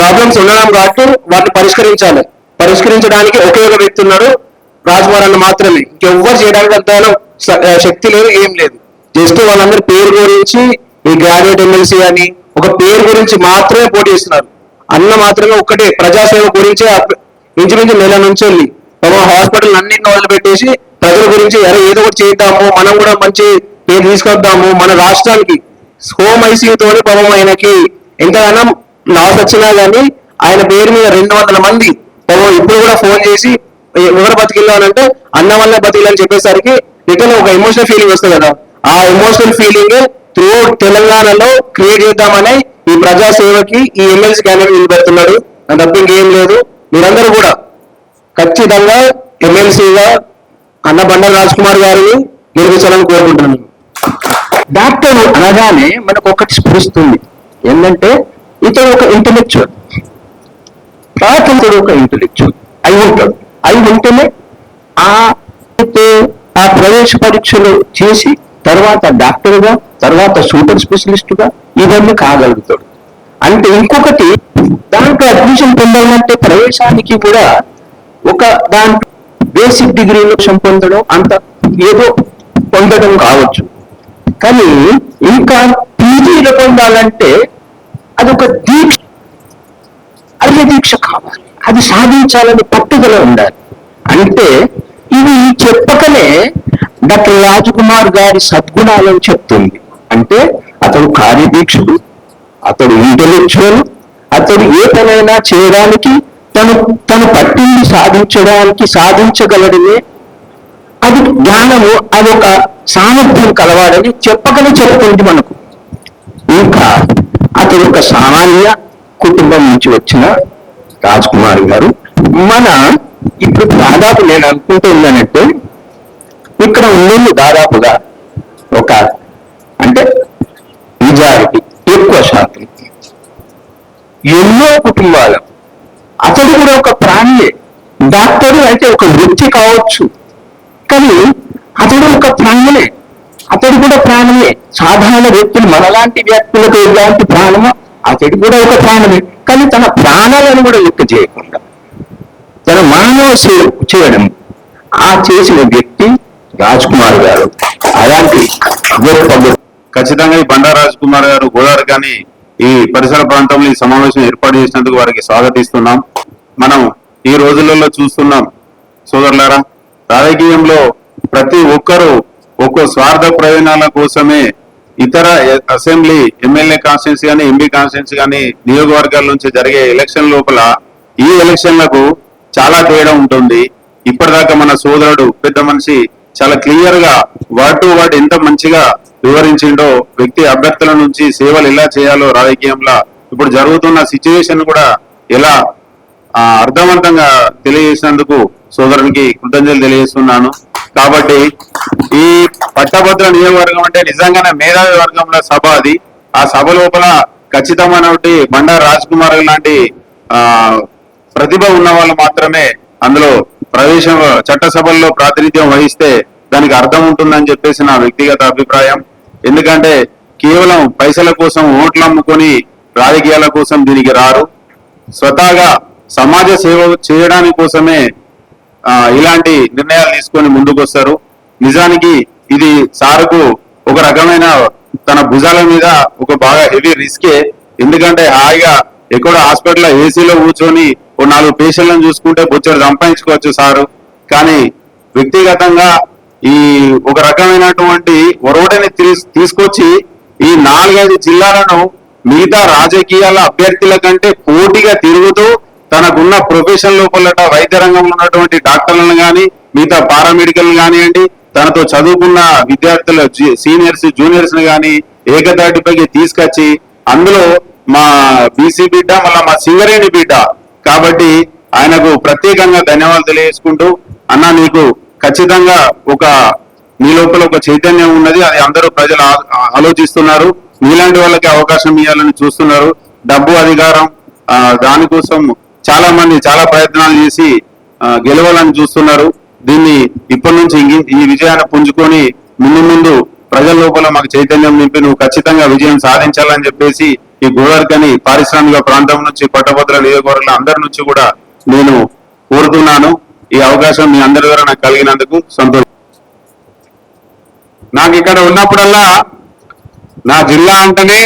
Problems ఉండడం కాబట్టి వాటిని పరిష్కరించడానికి ఒకే ఒక వ్యక్తి ఉన్నాడు, రాజ్కుమార్ అన్న మాత్రమే. ఇంకెవ్వరు చేయడానికి అంత శక్తి లేదు, ఏం లేదు. జస్ట్ వాళ్ళందరి పేరు గురించి ఈ గ్రాడ్యుయేట్ ఎమ్మెల్సీ అని ఒక పేరు గురించి మాత్రమే పోటీ చేస్తున్నారు. అన్న మాత్రమే ఒక్కటే ప్రజాసేవ గురించి ఇంచుమించు నెల నుంచి వెళ్ళి హాస్పిటల్ అన్నింటిని వదిలిపెట్టేసి ప్రజల గురించి ఏదో ఒకటి చేద్దాము, మనం కూడా మంచి పేరు తీసుకొద్దాము మన రాష్ట్రానికి. హోమ్ ఐసీయూతోనే పాపం ఆయనకి ఎంతగానో లాస్ వచ్చినా కానీ ఆయన పేరు మీద 200 మంది ఇప్పుడు కూడా ఫోన్ చేసి ఎవరు బతికిల్లు అని అంటే అన్న వల్ల బతికిల్లు అని చెప్పేసరికి రిటర్న్ ఒక ఎమోషనల్ ఫీలింగ్ వస్తుంది కదా. ఆ ఎమోషనల్ ఫీలింగ్ త్రూ తెలంగాణలో క్రియేట్ చేద్దామని ఈ ప్రజాసేవకి ఈ ఎమ్మెల్సీ క్యాండిడేట్ నిలబెడుతున్నాడు. నాకు తప్ప ఇంకేం లేదు. మీరందరూ కూడా ఖచ్చితంగా ఎమ్మెల్సీగా అన్న బండారు రాజ్కుమార్ గారిని గెలిపించాలని కోరుకుంటున్నాను. డాక్టర్ అనగానే మనకు ఒకటి స్ఫురిస్తుంది, ఏంటంటే ఇతడు ఒక ఇంటెలెక్చువల్, ఒక ఇంటెలెక్చువల్ అయి ఉంటేనే ఆ ప్రవేశ పరీక్షలు చేసి తర్వాత డాక్టర్గా, తర్వాత సూపర్ స్పెషలిస్ట్గా ఇవన్నీ కాగలుగుతాడు. అంటే ఇంకొకటి దాంట్లో అడ్మిషన్ పొందాలంటే ప్రవేశానికి కూడా ఒక దాంట్లో బేసిక్ డిగ్రీలో పొందడం అంత ఏదో పొందడం కావచ్చు, కానీ ఇంకా పీజీలో పొందాలంటే అదొక దీక్ష, అదే దీక్ష కావాలి, అది సాధించాలని పట్టుదల ఉండాలి. అంటే ఇవి చెప్పకనే డాక్టర్ రాజ్కుమార్ గారి సద్గుణాలను చెప్తుంది. అంటే అతడు కార్యదీక్షుడు, అతడు ఇంటెలెక్చువల్, అతడు ఏ పనైనా చేయడానికి తను పట్టింది సాధించగలడమే, అది జ్ఞానము, అదొక సామర్థ్యం కలవాడని చెప్పకనే చెప్తుంది మనకు. ఇంకా అతడు ఒక సామాన్య కుటుంబం నుంచి వచ్చిన రాజ్కుమార్ గారు ఇప్పుడు దాదాపు నేను అనుకుంటుందనంటే ఇక్కడ ఉన్నది దాదాపుగా ఒక అంటే మెజారిటీ ఎక్కువ శాతం ఎన్నో కుటుంబాలు. అతడు కూడా ఒక ప్రాణియే. డాక్టరు అయితే ఒక వృత్తి కావచ్చు, కానీ అతడు ఒక ప్రాణమే, అతడు కూడా ప్రాణమే. సాధారణ వ్యక్తులు మనలాంటి వ్యక్తులకు ఎలాంటి ప్రాణమో అతడు కూడా ఒక ప్రాణమే. కానీ తన ప్రాణాలను కూడా లెక్క చేయకుండా తన మానవ సేవ చేయడం చేసిన వ్యక్తి రాజ్కుమార్ గారు. అలాంటి ఖచ్చితంగా ఈ బండారు రాజ్కుమార్ గారు గోదావరి కానీ ఈ పరిసర ప్రాంతంలో ఈ సమావేశం ఏర్పాటు చేసినందుకు వారికి స్వాగతిస్తున్నాం. మనం ఈ రోజులలో చూస్తున్నాం సోదరులారా, రాజకీయంలో ప్రతి ఒక్కరూ ఒక్కో స్వార్థ ప్రయోజనాల కోసమే ఇతర అసెంబ్లీ ఎమ్మెల్యే కాన్స్టిట్యున్సీ కానీ ఎంపీ కాన్స్టిట్యున్సీ కానీ నియోజకవర్గాల నుంచి జరిగే ఎలక్షన్ లోపల ఈ ఎలక్షన్లకు చాలా తేడా ఉంటుంది. ఇప్పటిదాకా మన సోదరుడు పెద్ద మనిషి చాలా క్లియర్ గా వర్డ్ టు వర్డ్ ఎంత మంచిగా వివరించిండో, వ్యక్తి అభ్యర్థుల నుంచి సేవలు ఎలా చేయాలో రాజకీయంలో ఇప్పుడు జరుగుతున్న సిచ్యువేషన్ కూడా ఎలా అర్థవంతంగా తెలియజేసినందుకు సోదరునికి కృతజ్ఞతలు తెలియజేస్తున్నాను. కాబట్టి ఈ పట్టభద్ర నియోజకవర్గం అంటే నిజంగానే మేధావి వర్గంలో సభ అది. ఆ సభ లోపల ఖచ్చితమైన బండారు రాజ్కుమార్ లాంటి ప్రతిభ ఉన్న వాళ్ళు మాత్రమే అందులో ప్రవేశం, చట్టసభల్లో ప్రాతినిధ్యం వహిస్తే దానికి అర్థం ఉంటుందని చెప్పేసి నా వ్యక్తిగత అభిప్రాయం. ఎందుకంటే కేవలం పైసల కోసం ఓట్లు అమ్ముకొని రాజకీయాల కోసం దీనికి రారు. స్వతహాగా సమాజ సేవ చేయడానికి కోసమే ఇలాంటి నిర్ణయాలు తీసుకొని ముందుకు వస్తారు. నిజానికి ఇది సారుకు ఒక రకమైన తన భుజాల మీద ఒక బాగా హెవీ రిస్కే. ఎందుకంటే హాయిగా ఎక్కడో హాస్పిటల్లో ఏసీలో కూర్చొని ఓ 4 పేషెంట్లను చూసుకుంటే బొచ్చడు సంపాదించుకోవచ్చు సారు. కానీ వ్యక్తిగతంగా ఈ ఒక రకమైనటువంటి ఒరవడిని తీసుకొచ్చి ఈ 4-5 జిల్లాలను మిగతా రాజకీయాల అభ్యర్థుల కంటే పోటీగా తిరుగుతూ తనకున్న ప్రొఫెషన్ లోపల వైద్య రంగంలో ఉన్నటువంటి డాక్టర్లను కానీ మిగతా పారామెడికల్ కానివ్వండి, తనతో చదువుకున్న విద్యార్థుల సీనియర్స్ జూనియర్స్ కానీ ఏకతాటిపైకి తీసుకొచ్చి అందులో మా బీసీ బిడ్డ, మళ్ళా మా సింగరేణి బిడ్డ కాబట్టి ఆయనకు ప్రత్యేకంగా ధన్యవాదాలు తెలియజేసుకుంటూ, అన్న నీకు ఖచ్చితంగా నీ లోపల ఒక చైతన్యం ఉన్నది, అది అందరూ ప్రజలు ఆలోచిస్తున్నారు. మీలాంటి వాళ్ళకి అవకాశం ఇవ్వాలని చూస్తున్నారు. డబ్బు, అధికారం దానికోసం చాలా మంది చాలా ప్రయత్నాలు చేసి గెలవాలని చూస్తున్నారు. దీన్ని ఇప్పటి నుంచి ఈ విజయాన్ని పుంజుకొని ముందు ప్రజల లోపల మాకు చైతన్యం నింపి నువ్వు ఖచ్చితంగా విజయం సాధించాలని చెప్పేసి ఈ గోదావరికని పారిశ్రామిక ప్రాంతం నుంచి పట్టభద్ర నియోజకవర్గాల అందరి నుంచి కూడా నేను కోరుతున్నాను. ఈ అవకాశం మీ అందరి ద్వారా నాకు కలిగినందుకు సంతోషం. నాకు ఇక్కడ ఉన్నప్పుడల్లా నా జిల్లా అంటేనే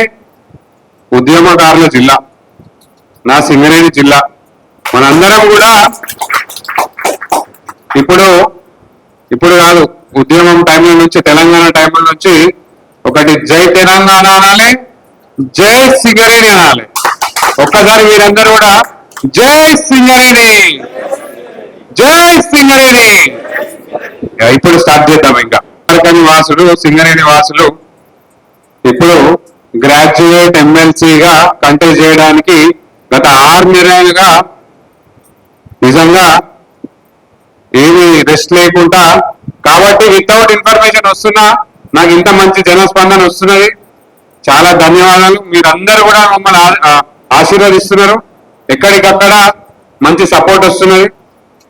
ఉద్యమకారుల జిల్లా, నా సింగరేణి జిల్లా. మనందరం కూడా ఇప్పుడు కాదు, ఉద్యమం టైంల నుంచి, తెలంగాణ టైంల నుంచి ఒకటి జై తెలంగాణ అనాలి, జై సింగరేణి అనాలి. ఒక్కసారి మీరందరూ కూడా జై సింగరేణి, జై సింగరేణి. ఇప్పుడు స్టార్ట్ చేద్దాం. ఇంకా వాసులు, సింగరేణి వాసులు ఇప్పుడు గ్రాడ్యుయేట్ ఎమ్మెల్సీగా కంటెస్ట్ చేయడానికి గత 6 నెలలుగా నిజంగా ఏమీ రెస్ట్ లేకుండా, కాబట్టి వితౌట్ ఇన్ఫర్మేషన్ వస్తున్నా నాకు ఇంత మంచి జనస్పందన వస్తున్నది. చాలా ధన్యవాదాలు. మీరందరూ కూడా మమ్మల్ని ఆశీర్వదిస్తున్నారు. ఎక్కడికక్కడ మంచి సపోర్ట్ వస్తున్నది.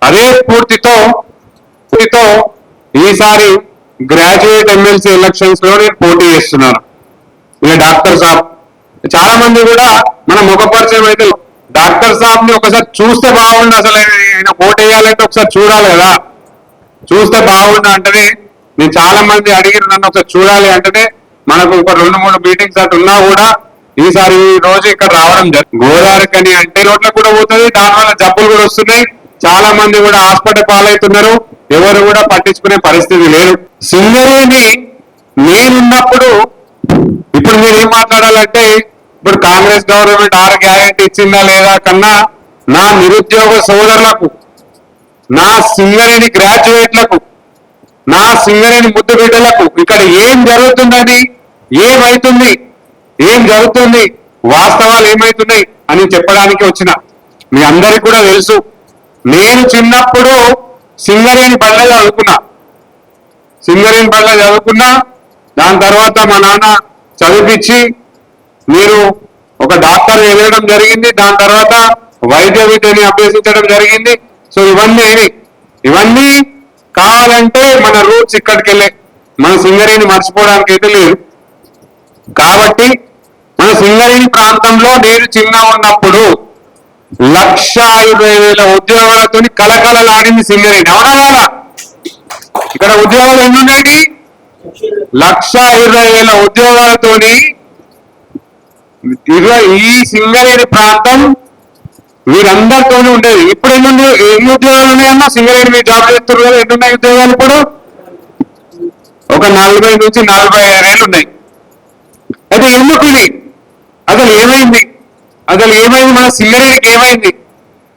అదే స్ఫూర్తితో ఈసారి గ్రాడ్యుయేట్ ఎమ్మెల్సీ ఎలక్షన్స్ లో నేను పోటీ చేస్తున్నాను. ఇక డాక్టర్ సాబ్ చాలా మంది కూడా మన ముఖ పరిచయం అయితే డాక్టర్ సాబ్ ని ఒకసారి చూస్తే బాగుండు, అసలు ఆయన పోటీ వేయాలంటే ఒకసారి చూడాలి కదా, చూస్తే బాగుండు అంటేనే నేను చాలా మంది అడిగిన నన్ను ఒకసారి చూడాలి అంటేనే మనకు ఒక 2-3 మీటింగ్స్ అటు ఉన్నా కూడా ఈసారి ఈ రోజు ఇక్కడ రావడం జరిగింది. గోదావరికని అంటే రోడ్లకు కూడా పోతుంది, దానివల్ల జబ్బులు కూడా వస్తున్నాయి. చాలా మంది కూడా హాస్పిటల్ పాలవుతున్నారు. ఎవరు కూడా పట్టించుకునే పరిస్థితి లేదు. సింగరేణి నేనున్నప్పుడు ఇప్పుడు మీరు ఏం మాట్లాడాలంటే ఇప్పుడు కాంగ్రెస్ గవర్నమెంట్ 6 గ్యారెంటీ ఇచ్చిందా లేదా కన్నా నా నిరుద్యోగ సోదరులకు, నా సింగరేణి గ్రాడ్యుయేట్లకు, నా సింగరేణి ముద్దు బిడ్డలకు ఇక్కడ ఏం జరుగుతుందని, ఏం జరుగుతుంది, వాస్తవాలు ఏమైతున్నాయి అని చెప్పడానికి వచ్చిన. మీ అందరికి కూడా తెలుసు, నేను చిన్నప్పుడు సింగరేణి బళ్ళ చదువుకున్నా. దాని తర్వాత మా నాన్న చదివించి మీరు ఒక డాక్టర్ వెళ్ళడం జరిగింది. దాని తర్వాత వైద్య విద్యని అభ్యసించడం జరిగింది. సో ఇవన్నీ కావాలంటే మన రూట్స్ ఇక్కడికి వెళ్ళే, మన సింగరేణి మర్చిపోవడానికి అయితే లేదు. కాబట్టి మన సింగరేణి ప్రాంతంలో నేను చిన్న ఉన్నప్పుడు 1,20,000 ఉద్యోగాలతో కలకలలాడింది సింగరేణి. అవునా కదా? ఇక్కడ ఉద్యోగాలు ఎన్ని ఉన్నాయి? 1,20,000 ఉద్యోగాలతోని ఈ సింగరేణి ప్రాంతం వీరందరితోనే ఉండేది. ఇప్పుడు ఎన్ని ఉద్యోగాలు ఉన్నాయన్నా? సింగరేణి మీరు జాబ్ చేస్తున్నారు కదా, ఎన్నున్నాయి ఉద్యోగాలు ఇప్పుడు? ఒక 40 నుంచి 45 ఉన్నాయి. అయితే ఎందుకు ఇది? అసలు ఏమైంది మన సింగరేణికి ఏమైంది?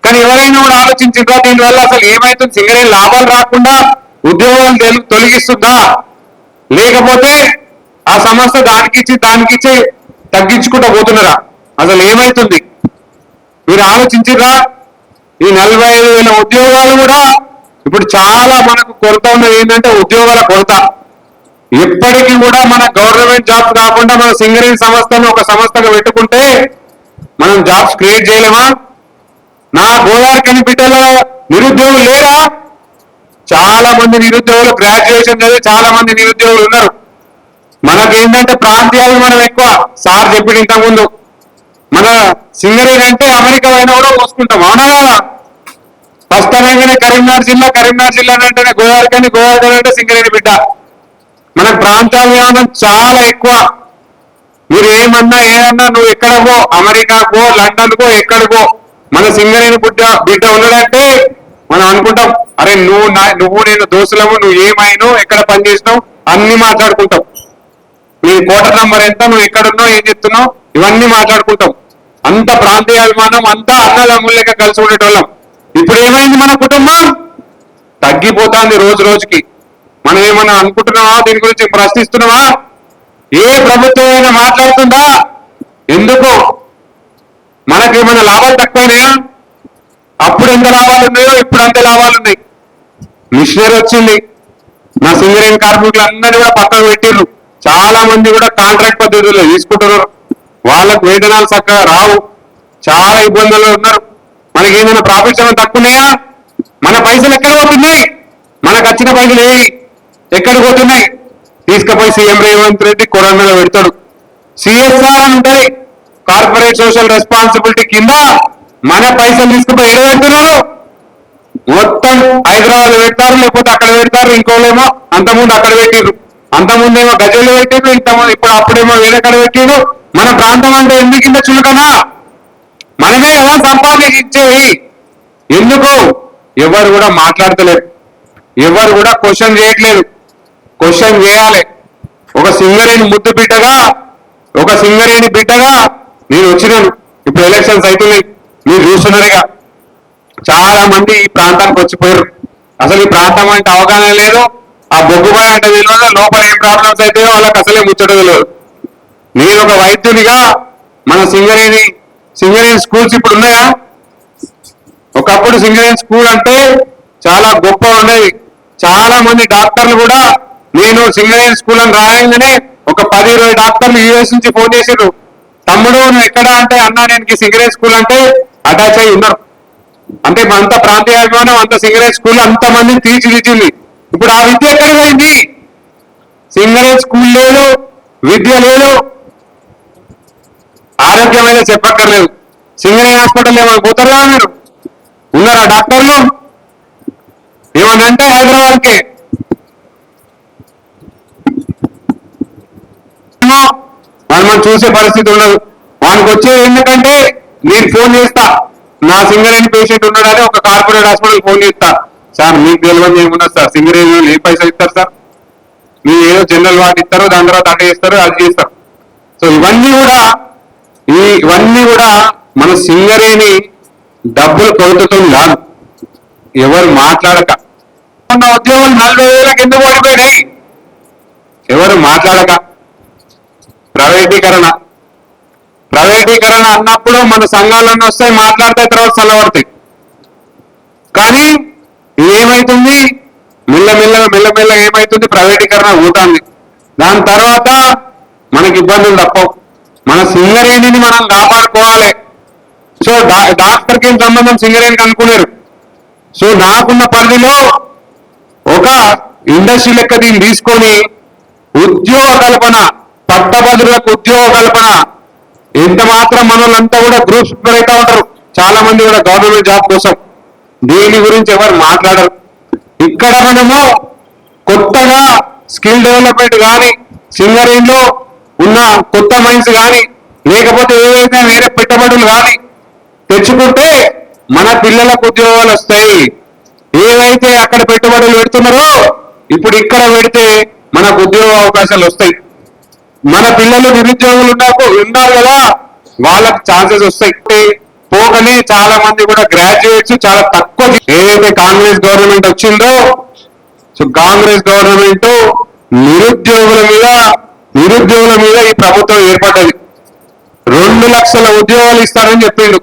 కానీ ఎవరైనా కూడా ఆలోచించిందా దీనివల్ల అసలు ఏమైతుంది? సింగరేణి లాభాలు రాకుండా ఉద్యోగాలు తొలగిస్తుందా, లేకపోతే ఆ సంస్థ దానికిచ్చి తగ్గించుకుంటూ పోతున్నారా? అసలు ఏమైతుంది మీరు ఆలోచించిరా? ఈ 45,000 ఉద్యోగాలు కూడా ఇప్పుడు చాలా మనకు కొరత ఉన్నది. ఏంటంటే ఉద్యోగాల కొరత. ఎప్పటికీ కూడా మన గవర్నమెంట్ జాబ్స్ కాకుండా మన సింగరేణి సంస్థను ఒక సంస్థగా పెట్టుకుంటే మనం జాబ్స్ క్రియేట్ చేయలేమా? నా గోదావరికని బిడ్డల నిరుద్యోగులు లేరా? చాలా మంది నిరుద్యోగులు గ్రాడ్యుయేషన్ చదివి చాలా మంది నిరుద్యోగులు ఉన్నారు. మనకేంటంటే ప్రాంతీయాలు మనం ఎక్కువ. సార్ చెప్పింది ఇంతకుముందు, మన సింగరేణి అంటే అమెరికా అయినా కూడా పోసుకుంటాం. అవునా కదా? ఫస్ట్ అనగానే కరీంనగర్ జిల్లా అంటేనే గోదావరికని అంటే సింగరేణి బిడ్డ. మన ప్రాంతాల జ్ఞానం చాలా ఎక్కువ. మీరు ఏదన్నా నువ్వు ఎక్కడికో, అమెరికాకో, లండన్కో, ఎక్కడికో మన సింగరేణి బిడ్డ ఉన్నాడంటే మనం అనుకుంటాం, అరే నువ్వు నేను దోస్తులము, నువ్వు ఏమైనా ఎక్కడ పనిచేసినావు అన్ని మాట్లాడుకుంటాం. నీ కోటర్ నంబర్ ఎంత, నువ్వు ఎక్కడున్నావు, ఏం చెప్తున్నావు, ఇవన్నీ మాట్లాడుకుంటాం. అంత ప్రాంతీయ అభిమానం, అంతా అన్నదమ్ములక కలిసి ఉండేటోళ్ళం. ఇప్పుడు ఏమైంది? మన కుటుంబం తగ్గిపోతుంది రోజు రోజుకి. మనం ఏమన్నా అనుకుంటున్నావా? దీని గురించి ప్రశ్నిస్తున్నావా? ఏ ప్రభుత్వం అయినా మాట్లాడుతుందా? ఎందుకు? మనకేమైనా లాభాలు తక్కువైనాయా? అప్పుడు ఎంత లాభాలు ఉన్నాయో ఇప్పుడు అంత లాభాలు ఉన్నాయి. మిషనరీ వచ్చింది, నా సింగరేణి కార్మికులందరినీ కూడా పక్కకు పెట్టిర్రు. చాలా మంది కూడా కాంట్రాక్ట్ పద్ధతిలో తీసుకుంటున్నారు. వాళ్ళకు వేతనాలు చక్కగా రావు, చాలా ఇబ్బందులు ఉన్నారు. మనకి ఏమైనా ప్రాఫిట్స్ ఏమైనా తక్కువన్నాయా? మన పైసలు ఎక్కడ పోతున్నాయి? మనకు వచ్చిన పైసలు ఎక్కడికి పోతున్నాయి? తీసుకుపోయి సీఎం రేవంత్ రెడ్డి కొరన్ మీద పెడతాడు. సిఎస్ఆర్ అని ఉంటుంది, కార్పొరేట్ సోషల్ రెస్పాన్సిబిలిటీ కింద మన పైసలు తీసుకుపోయి ఎక్కడ పెడుతున్నారు? మొత్తం హైదరాబాద్ పెడతారు, లేకపోతే అక్కడ పెడతారు. ఇంకోలేమో అంతకుముందు అక్కడ పెట్టిరు, అంతకుముందేమో గజలు పెట్టిరు, ఇంతకుముందు ఇప్పుడు అప్పుడేమో వేరేక్కడ పెట్టిరు. మన ప్రాంతం అంటే ఎందుకు ఇంత చులకనా? మనమే కదా సంపాదించి ఇచ్చేవి. ఎందుకు? ఎవరు కూడా మాట్లాడతలేరు, ఎవరు కూడా క్వశ్చన్ చేయట్లేదు. క్వశ్చన్ చేయాలి. ఒక సింగరేణి ముద్దు బిడ్డగా, ఒక సింగరేణి బిడ్డగా నేను వచ్చినాను. ఇప్పుడు ఎలక్షన్స్ అవుతున్నాయి, మీరు చూస్తున్నారుగా. చాలా మంది ఈ ప్రాంతానికి వచ్చిపోయారు. అసలు ఈ ప్రాంతం అంటే అవగాహన లేదు. ఆ బొగ్గుబాయ్ అంటే తెలియదు, లోపల ఏం ప్రాబ్లమ్స్ అయితే వాళ్ళకి అసలే ముచ్చట తెలియదు. నేను ఒక వైద్యునిగా మన సింగరేణి స్కూల్స్ ఇప్పుడు ఉన్నాయా? ఒకప్పుడు సింగరేణి స్కూల్ అంటే చాలా గొప్ప ఉండేది. చాలా మంది డాక్టర్లు కూడా నేను సింగరేణి స్కూల్ అని రాయంగానే ఒక 10-20 డాక్టర్లు యూఎస్ నుంచి ఫోన్ చేసారు, తమ్ముడు నువ్వు ఎక్కడ అంటే, అన్నా నేను సింగరేణి స్కూల్ అంటే అటాచ్ అయి ఉన్నారు. అంటే అంత ప్రాంతీయ అభిమానం, అంత సింగరేణి స్కూల్ అంతమందిని తీర్చిదిద్దింది. ఇప్పుడు ఆ విద్య ఎక్కడ పోయింది? సింగరేణి స్కూల్ లేదు, విద్య లేదు, ఆరోగ్యం అయితే చెప్పక్కర్లేదు. సింగరేణి హాస్పిటల్ ఏమైనా పోతారా? మీరు ఉన్నారా డాక్టర్లు? ఏమన్నా అంటే హైదరాబాద్కే మనం చూసే పరిస్థితి ఉండదు. వానికి వచ్చేది ఎందుకంటే నేను ఫోన్ చేస్తా, నా సింగరేణి పేషెంట్ ఉన్నాడని ఒక కార్పొరేట్ హాస్పిటల్ ఫోన్ చేస్తా, సార్ మీకు తెలియదు ఏమున్నా సార్, సింగరేణి ఏ పైసలు ఇస్తారు సార్, మీరు ఏదో జనరల్ వార్డు ఇస్తారు, దాని తర్వాత అట్ట చేస్తారు, అది చేస్తారు. సో ఇవన్నీ కూడా మన సింగరేణి డబ్బులు కొరతతో కాదు. ఎవరు మాట్లాడక ఉన్న ఉద్యోగులు 40,000 ఎందుకు ఓడిపోయినాయి? ఎవరు మాట్లాడక. ప్రైవేటీకరణ అన్నప్పుడు మన సంఘాలన్నీ వస్తాయి, మాట్లాడితే తర్వాత చల్లబడతాయి. కానీ ఏమైతుంది? మెల్లమెల్లగా ఏమైతుంది? ప్రైవేటీకరణ పోతుంది. దాని తర్వాత మనకి ఇబ్బందులు తప్పవు. మన సింగరేణిని మనం కాపాడుకోవాలి. సో డాక్టర్కి ఏం సంబంధం సింగరేణికి అనుకున్నారు. సో నాకున్న పరిధిలో ఒక ఇండస్ట్రీ లెక్క దీన్ని తీసుకొని ఉద్యోగ కల్పన, పట్టభద్రులకు ఉద్యోగ కల్పన, ఎంత మాత్రం మనోళ్ళంతా కూడా గ్రూప్స్ ప్రిపేర్ అవుతా ఉంటారు. చాలా మంది కూడా గవర్నమెంట్ జాబ్ కోసం. దీని గురించి ఎవరు మాట్లాడరు. ఇక్కడ మనము కొత్తగా స్కిల్ డెవలప్మెంట్ కానీ, సింగరేణిలో ఉన్న కొత్త మైన్స్ కానీ, లేకపోతే ఏవైతే వేరే పెట్టుబడులు కానీ తెచ్చుకుంటే మన పిల్లలకు ఉద్యోగాలు వస్తాయి. ఏవైతే అక్కడ పెట్టుబడులు పెడుతున్నారో ఇప్పుడు ఇక్కడ పెడితే మనకు ఉద్యోగ అవకాశాలు వస్తాయి. మన పిల్లలు నిరుద్యోగులు ఉన్నారు కదా, వాళ్ళకి ఛాన్సెస్ వస్తాయి. పోకనే చాలా మంది కూడా గ్రాడ్యుయేట్స్ చాలా తక్కువ. ఏదైతే కాంగ్రెస్ గవర్నమెంట్ వచ్చిందో, సో కాంగ్రెస్ గవర్నమెంట్ నిరుద్యోగుల మీద ఈ ప్రభుత్వం ఏర్పడ్డది. 2 లక్షల ఉద్యోగాలు ఇస్తారని చెప్పిండు.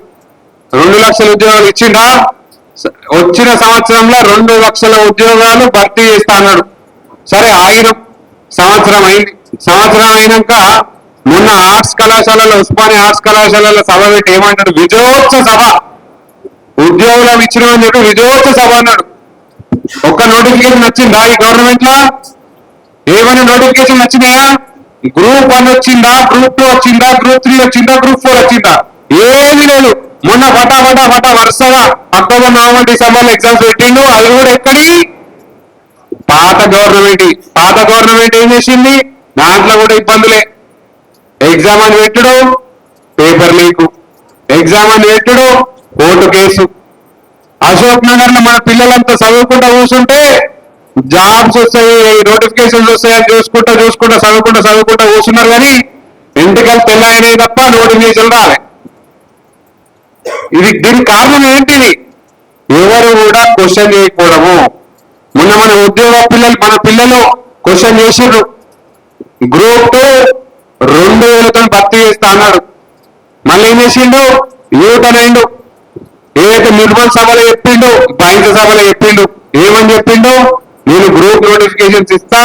2 లక్షల ఉద్యోగాలు ఇచ్చిండా? వచ్చిన సంవత్సరంలో 2 లక్షల ఉద్యోగాలు భర్తీ చేస్తా అన్నాడు. సరే ఆగిన సంవత్సరం అయింది. సంవత్సరం అయినాక మొన్న ఆర్ట్స్ కళాశాలలో, ఉస్మానియా ఆర్ట్స్ కళాశాలలో సభ పెట్టి ఏమంటాడు? విజయోత్సవ సభ. ఉద్యోగులు ఇచ్చినామని చెప్పి విజయోత్సవ సభ అన్నాడు. ఒక్క నోటిఫికేషన్ వచ్చిందా ఈ గవర్నమెంట్ లో? ఏమైనా నోటిఫికేషన్ వచ్చినాయా? గ్రూప్ 1 వచ్చిందా, గ్రూప్ 2 వచ్చిందా, గ్రూప్ 3 వచ్చిందా, గ్రూప్ 4 వచ్చిందా? ఏమీ లేదు. మొన్న ఫటా వరుసగా అక్టోబర్, నవంబర్, డిసెంబర్ ఎగ్జామ్స్ పెట్టిండు. అది కూడా ఎక్కడి? పాత గవర్నమెంట్ ఏం చేసింది? దాంట్లో కూడా ఇబ్బందులే. ఎగ్జామ్ అని పెట్టుడు, పేపర్ లీకు, ఎగ్జామ్ అని పెట్టుడు, కోర్టు కేసు. అశోక్ నగర్ లో మన పిల్లలంతా చదువుకుంటూ కూర్చుంటే జాబ్స్ వస్తాయి, నోటిఫికేషన్స్ వస్తాయని చదువుకుంటూ కూర్చున్నారు. కానీ ఎంటికలు తెల్లాయినాయి తప్ప నోటిఫికేషన్ రాలే. దీనికి కారణం ఏంటిది? ఎవరు కూడా క్వశ్చన్ చేయకపోవడము. మొన్న మన పిల్లలు క్వశ్చన్ చేసిండ్రు. గ్రూప్ 2 2,000తో భర్తీ చేస్తా అన్నాడు. మళ్ళీ ఏం చేసిండు? యూటనైండు. ఏదైతే నిర్మల్ సభలో చెప్పిండు, బహిరంగ సభలో చెప్పిండు. ఏమని చెప్పిండు? నేను గ్రూప్ నోటిఫికేషన్స్ ఇస్తా,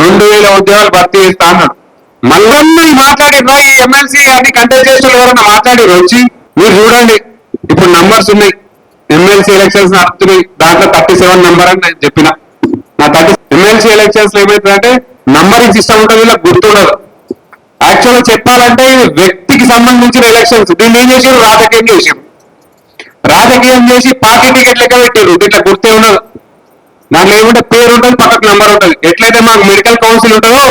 2,000 ఉద్యోగాలు భర్తీ చేస్తా అన్నాడు. మళ్ళీ మాట్లాడినా ఈ ఎమ్మెల్సీ గారిని కంటెస్ట్ చేసిన ఎవరన్నా మాట్లాడి వచ్చి మీరు చూడండి. ఇప్పుడు నంబర్స్ ఉన్నాయి, ఎమ్మెల్సీ ఎలక్షన్స్ నడుస్తున్నాయి. దాంట్లో 37 నంబర్ అని నేను చెప్పిన. నా ఎమ్మెల్సీ ఎలక్షన్స్ లో ఏమవుతుందంటే నంబరింగ్ సిస్టమ్ ఉంటుంది, వీళ్ళకి గుర్తుండదు. యాక్చువల్గా చెప్పాలంటే ఇది వ్యక్తికి సంబంధించిన ఎలక్షన్స్. దీన్ని ఏం చేశారు? రాజకీయం చేశారు. రాజకీయం చేసి పార్టీ టికెట్ లెక్క పెట్టారు. దీంట్లో గుర్తే ఉండదు. దాంట్లో ఏముంటే పేరు ఉంటుంది, పక్కకు నంబర్ ఉంటుంది. ఎట్లయితే మాకు మెడికల్ కౌన్సిల్ ఉంటుందో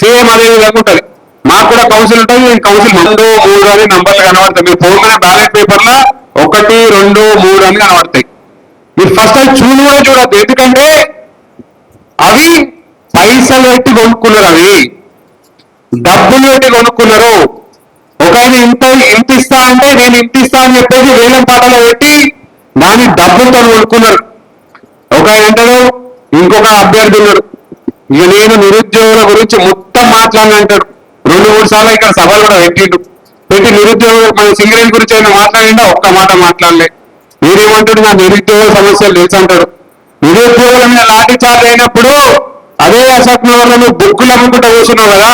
సేమ్ అదే విధంగా ఉంటుంది. మాకు కూడా కౌన్సిల్ ఉంటుంది. కౌన్సిల్ 2, 3 అని నంబర్లు కనబడతాయి. మీరు పోగానే బ్యాలెట్ పేపర్లో 1, 2, 3 అని కనబడతాయి. మీరు ఫస్ట్ అది చూడద్దు. ఎందుకంటే అవి పైసలు పెట్టి కొనుక్కున్నారు, అవి డబ్బులు పెట్టి కొనుక్కున్నారు. ఒక ఆయన ఇంత ఇస్తా అంటే నేను ఇంత ఇస్తా అని చెప్పేసి వేలం పాటలో పెట్టి దాని డబ్బులతో కొనుక్కున్నారు. ఒక ఆయన అంటాడు, ఇంకొక అభ్యర్థి ఉన్నాడు, ఇక నేను నిరుద్యోగుల గురించి మొత్తం మాట్లాడిన అంటాడు. 2-3 సార్లు ఇక్కడ సభలు కూడా పెట్టి నిరుద్యోగులు మన సింగరేణి గురించి అయినా మాట్లాడిండా? ఒక్క మాట మాట్లాడలే. నేనేమంటాడు, నా నిరుద్యోగ సమస్యలు తెలుసు అంటాడు. నిరుద్యోగుల మీద లాఠీ చార్జ్ అయినప్పుడు అదే అశోక్ నగర్ లో నువ్వు బుక్కులు అమ్ముకుంటూ కూర్చున్నావు కదా,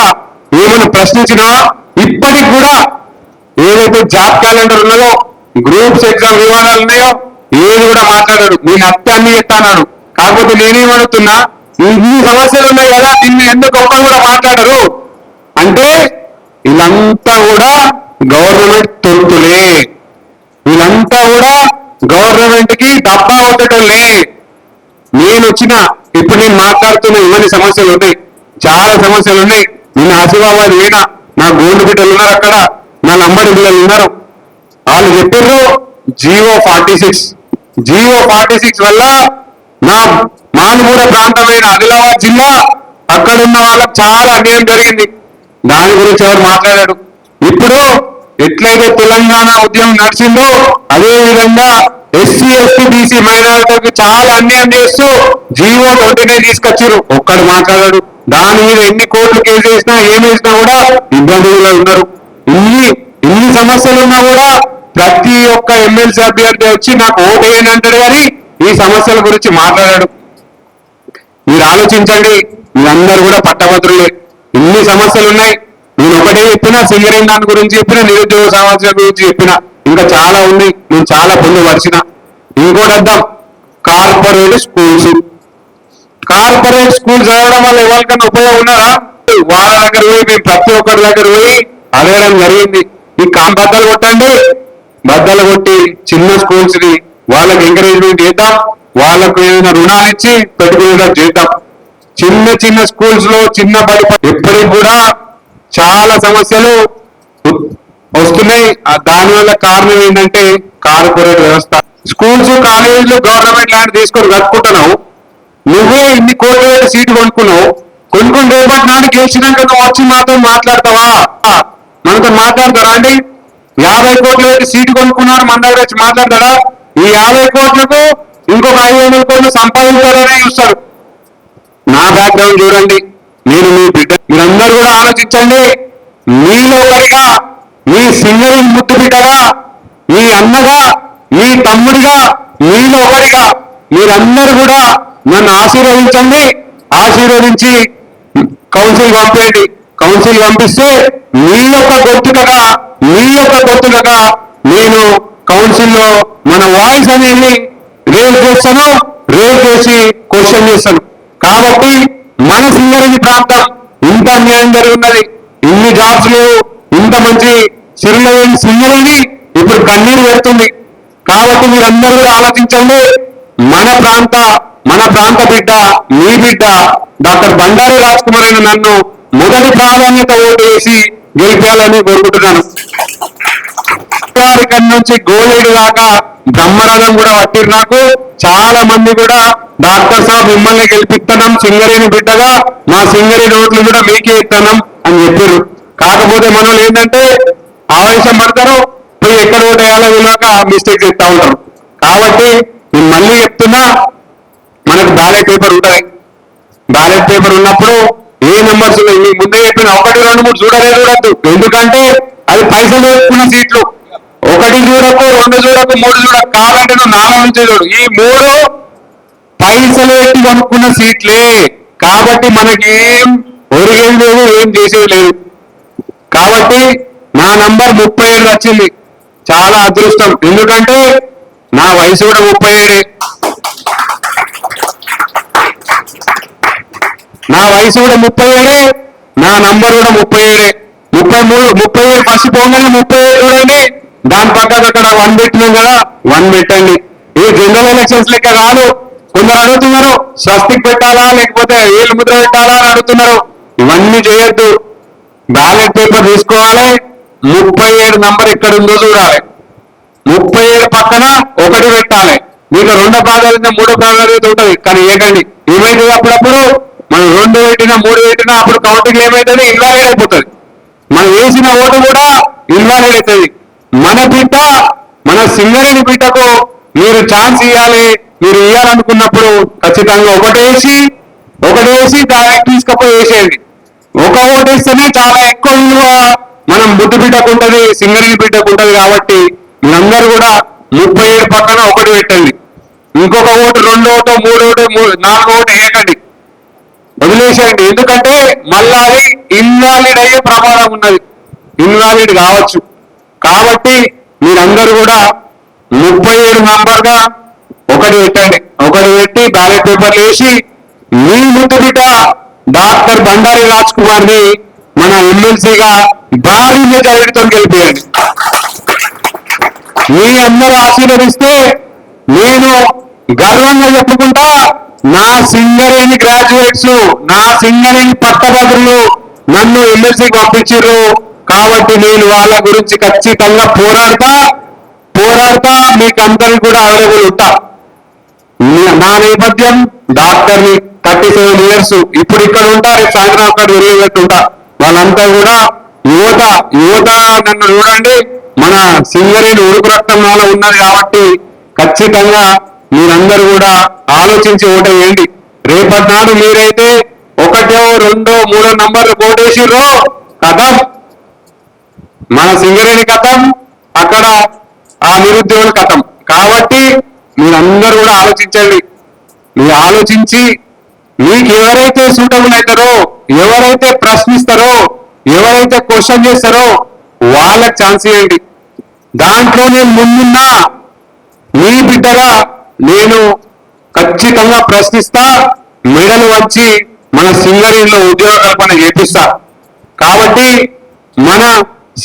ఏమైనా ప్రశ్నించినావా? ఇప్పటికి కూడా ఏదైతే జాబ్ క్యాలెండర్ ఉన్నదో, గ్రూప్స్ ఎగ్జామ్ వివాదాలు ఉన్నాయో ఏది కూడా మాట్లాడాడు. నేను అత్యాన్ని చెప్తాన్నాడు. కాకపోతే నేనేమడుతున్నా, ఇన్ని సమస్యలు ఉన్నాయి కదా, దీన్ని ఎందుకు ఒక్కరు కూడా మాట్లాడరు అంటే వీళ్ళంతా కూడా గవర్నమెంట్ తొత్తులే, వీళ్ళంతా కూడా గవర్నమెంట్ కి డబ్బా కొట్టటోళ్ళే. ఇప్పుడు నేను మాట్లాడుతున్న ఇవన్నీ సమస్యలు ఉన్నాయి, చాలా సమస్యలు ఉన్నాయి. నేను ఆశీర్వాద్ వీణ, నా గోల్డ్ బిడ్డలు ఉన్నారు అక్కడ, నా లంబడి బిడ్డలు ఉన్నారు. వాళ్ళు చెప్పారు జియో 46 వల్ల నా మానుమూల ప్రాంతమైన ఆదిలాబాద్ జిల్లా అక్కడ ఉన్న వాళ్ళకి చాలా అన్యాయం జరిగింది. దాని గురించి ఎవరు మాట్లాడాడు? ఇప్పుడు ఎట్లయితే తెలంగాణ ఉద్యమం నడిచిందో అదే విధంగా ఎస్సీ, ఎస్టీ, బీసీ మైనారిటీకి చాలా అన్యాయం చేస్తూ జియో 29 తీసుకొచ్చారు. ఒక్కడు మాట్లాడాడు. దాని మీద ఎన్ని కోట్లు కేసు వేసినా ఏమి వేసినా కూడా ఇబ్బందులు ఉన్నారు. ఇన్ని సమస్యలు ఉన్నా కూడా ప్రతి ఒక్క ఎమ్మెల్సీ అభ్యర్థి వచ్చి నాకు ఓటు వేయని అంటాడు, కానీ ఈ సమస్యల గురించి మాట్లాడాడు. మీరు ఆలోచించండి, మీరందరూ కూడా పట్టభద్రులే. ఇన్ని సమస్యలు ఉన్నాయి. నేను ఒకటే చెప్పినా, సింగరేణి దాని గురించి చెప్పిన, నిరుద్యోగ సమస్యల గురించి చెప్పిన, ఇంకా చాలా ఉంది. నేను చాలా పొందుపరిచిన. ఇంకోటి అర్థం, కార్పొరేట్ స్కూల్స్ చదవడం వల్ల ఎవరికన్నా ఉపయోగం ఉన్నదా? వాళ్ళ దగ్గర పోయి మేము ప్రతి ఒక్కరి దగ్గర పోయి అడగడం జరిగింది. ఈ బద్దలు కొట్టండి, బద్దలు కొట్టి చిన్న స్కూల్స్ ని వాళ్ళకి ఎంకరేజ్మెంట్ చేద్దాం, వాళ్ళకు ఏదైనా రుణాలు ఇచ్చి పెట్టుకునేటట్టు చేద్దాం. చిన్న స్కూల్స్ లో చిన్న బడి ఎప్పటికి కూడా చాలా సమస్యలు వస్తున్నాయి. దానివల్ల కారణం ఏంటంటే కార్పొరేట్ వ్యవస్థ. స్కూల్స్, కాలేజీలు గవర్నమెంట్ ల్యాండ్ తీసుకొని కట్టుకుంటున్నావు. నువ్వే ఇన్ని కోట్ల సీటు కొనుక్కున్నావు. కొనుక్కుని రేపటి నాడు గెలిచినాక నువ్వు వచ్చి మాతో మాట్లాడతావా? మనతో మాట్లాడతారా అండి? 50 కోట్ల సీటు కొనుక్కున్నాడు, మన దగ్గర వచ్చి మాట్లాడతాడా? ఈ 50 కోట్లకు ఇంకొక 500 కోట్లు సంపాదించాలని చూస్తాడు. నా బ్యాక్గ్రౌండ్ చూడండి, నేను మీ బిడ్డ. మీరందరూ కూడా ఆలోచించండి. మీలో ఒకరిగా, మీ సింగరేణి ముద్దు బిడ్డగా, మీ అన్నగా, మీ తమ్ముడిగా, మీలో ఒకరిగా మీరందరూ కూడా నన్ను ఆశీర్వదించండి. ఆశీర్వదించి కౌన్సిల్ పంపేయండి. కౌన్సిల్ పంపిస్తే మీ యొక్క గొంతుకగా నేను కౌన్సిల్లో మన వాయిస్ అనేది రేజ్ చేస్తాను, రేజ్ చేసి క్వశ్చన్ చేస్తాను. కాబట్టి మన సింగరేణి ప్రాంతం ఇంత అన్యాయం జరిగినది, ఇన్ని జాబ్స్ లేవు, ఇంత మంచి సింగరేణి ఇప్పుడు కన్నీరు పెడుతుంది. కాబట్టి మీరందరూ కూడా ఆలోచించండి. మన ప్రాంత బిడ్డ, మీ బిడ్డ డాక్టర్ బండారి రాజ్ కుమార్ అయిన నన్ను మొదటి ప్రాధాన్యత ఓటు వేసి గెలిపేయాలని కోరుకుంటున్నాను. ఇక్కడి నుంచి గోలేడు దాకా బ్రహ్మరథం కూడా పట్టిరు. నాకు చాలా మంది కూడా డాక్టర్ సాబ్ మిమ్మల్ని గెలిపిస్తున్నాం సింగరేణి బిడ్డగా, మా సింగరేణి ఓట్లు కూడా మీకే ఇస్తున్నాం అని చెప్పారు. కాకపోతే మనం ఏంటంటే ఆవేశం పడతారు, పోయి ఎక్కడ ఓటు వేయాలో తెలియక మిస్టేక్ చేస్తూ ఉంటారు. కాబట్టి నేను మళ్ళీ చెప్తున్నా, మనకు బ్యాలెట్ పేపర్ ఉంటుంది. బ్యాలెట్ పేపర్ ఉన్నప్పుడు ఏ నెంబర్స్ మీకు ముందే చెప్పిన 1, 2, 3 చూడద్దు. ఎందుకంటే అది పైసలు వేసుకున్న సీట్లు. 1 చూడకు, 2 చూడకు, 3 చూడకు, కావాలంటే నువ్వు 4 నుంచి చూడు. ఈ 3 పైసలు పెట్టి కొనుక్కున్న సీట్లే. కాబట్టి మనకి ఏం ఒరిగేది లేదు, ఏం చేసేది లేదు. కాబట్టి నా నంబర్ 37 వచ్చింది. చాలా అదృష్టం. ఎందుకంటే నా వయసు కూడా 37. నా వయసు కూడా 37, నా నంబర్ కూడా 37, 37 ఫస్ట్ పోగానే 37 చూడండి. దాని పక్కకు అక్కడ 1 పెట్టినాం కదా, 1 పెట్టండి. ఇది జనరల్ ఎలక్షన్స్ లెక్క కాదు. కొందరు అడుగుతున్నారు స్వస్తిక్ పెట్టాలా లేకపోతే ఏళ్ళు ముద్ర పెట్టాలా అని అడుగుతున్నారు. ఇవన్నీ చేయొద్దు. బ్యాలెట్ పేపర్ తీసుకోవాలి, 37 నంబర్ ఎక్కడ ఉందో చూడాలి. 37 పక్కన 1 పెట్టాలి. మీకు 2 ప్రాధాన్యత 3 ప్రాధాన్యత ఉంటుంది, కానీ ఏకండి ఏమైతుంది అప్పుడప్పుడు మనం 2 పెట్టినా 3 పెట్టినా అప్పుడు కౌంటింగ్ ఏమైతుంది, ఇన్వాలిడ్ అయిపోతుంది. మనం వేసిన ఓటు కూడా ఇన్వాలిడ్ అవుతుంది. మన బిడ్డ, మన సింగరేణి బిడ్డకు మీరు ఛాన్స్ ఇవ్వాలి. మీరు ఇవ్వాలనుకున్నప్పుడు ఖచ్చితంగా ఒకటేసి డైరెక్ట్ తీసుకపోయి వేసేయండి. ఒక ఓటు వేస్తేనే చాలా ఎక్కువ విలువ మనం బుద్ధి బిడ్డకు ఉంటుంది, సింగరేణి బిడ్డకు ఉంటుంది. కాబట్టి మీరందరూ కూడా 37 పక్కన 1 పెట్టండి. ఇంకొక ఓటు 2 ఓటు 3 ఓటు 4 ఓటు వేయకండి, వదిలేసేయండి. ఎందుకంటే మళ్ళా అది ఇన్వాలిడ్ అయ్యే ప్రమాదం ఉన్నది, ఇన్వాలిడ్ కావచ్చు. కాబట్టి మీరందరూ కూడా 37 నంబర్గా 1 పెట్టండి. 1 పెట్టి బ్యాలెట్ పేపర్లు వేసి మీ ముద్దు బిడ్డ డాక్టర్ బండారి రాజ్ కుమార్ని మన ఎమ్మెల్సీగా భారీ మెజారిటీతో గెలిపేయండి. మీ అందరూ ఆశీర్వదిస్తే నేను గర్వంగా చెప్పుకుంటా, నా సింగరేణి గ్రాడ్యుయేట్స్, నా సింగరేణి పట్టభద్రులు నన్ను ఎమ్మెల్సీకి పంపించారు. కాబట్టి నేను వాళ్ళ గురించి ఖచ్చితంగా పోరాడతా మీకు అందరికి కూడా అవైలబుల్ ఉంటా. నా నేపథ్యం డాక్టర్ని 37 years, ఇప్పుడు ఇక్కడ ఉంటా, రేపు సాయంత్రం అక్కడ వెళ్ళేటట్టుంటా. వాళ్ళంతా కూడా యువత నన్ను చూడండి, మన సింగరేణి ఉడుకు రక్తం నాలో ఉన్నది. కాబట్టి ఖచ్చితంగా మీరందరూ కూడా ఆలోచించి ఓటు వేయండి. రేపటి నాడు మీరైతే 1, 2, 3 నంబర్లు ఓటేసిర్రో కథం, మన సింగరేణి కథం, అక్కడ ఆ నిరుద్యోగుల కథం. కాబట్టి మీరందరూ కూడా ఆలోచించండి. మీరు ఆలోచించి మీకు ఎవరైతే సూటబుల్ అవుతారో, ఎవరైతే ప్రశ్నిస్తారో, ఎవరైతే క్వశ్చన్ చేస్తారో వాళ్ళకి ఛాన్స్ ఇవ్వండి. దాంట్లో నేను ముందున్నా మీ బిడ్డగా నేను ఖచ్చితంగా ప్రశ్నిస్తా, మెడలు వచ్చి మన సింగరేణిలో ఉద్యోగ కల్పన చేపిస్తా. కాబట్టి మన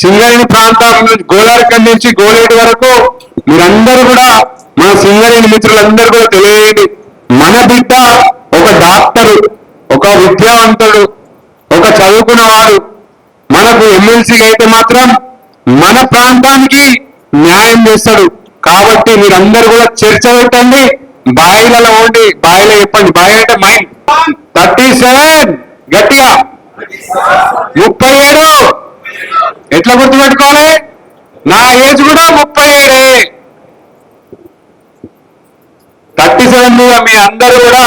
సింగరేణి ప్రాంతం గోదావరి నుంచి గోలేటి వరకు మీరందరూ కూడా మన సింగరేణి మిత్రులందరూ కూడా తెలియజేయండి. మన బిడ్డ ఒక డాక్టరు, ఒక విద్యావంతుడు, ఒక చదువుకున్నవాడు మనకు ఎమ్మెల్సీగా అయితే మాత్రం మన ప్రాంతానికి న్యాయం చేస్తాడు. కాబట్టి మీరందరూ కూడా చర్చ పెట్టండి, బాయిలలో ఉండి బాయిలో చెప్పండి. బాయి అంటే మైండ్ 37 గట్టిగా 37 ఎట్లా గుర్తుపెట్టుకోవాలి, నా ఏజ్ కూడా 37. 37 మీద మీ అందరూ కూడా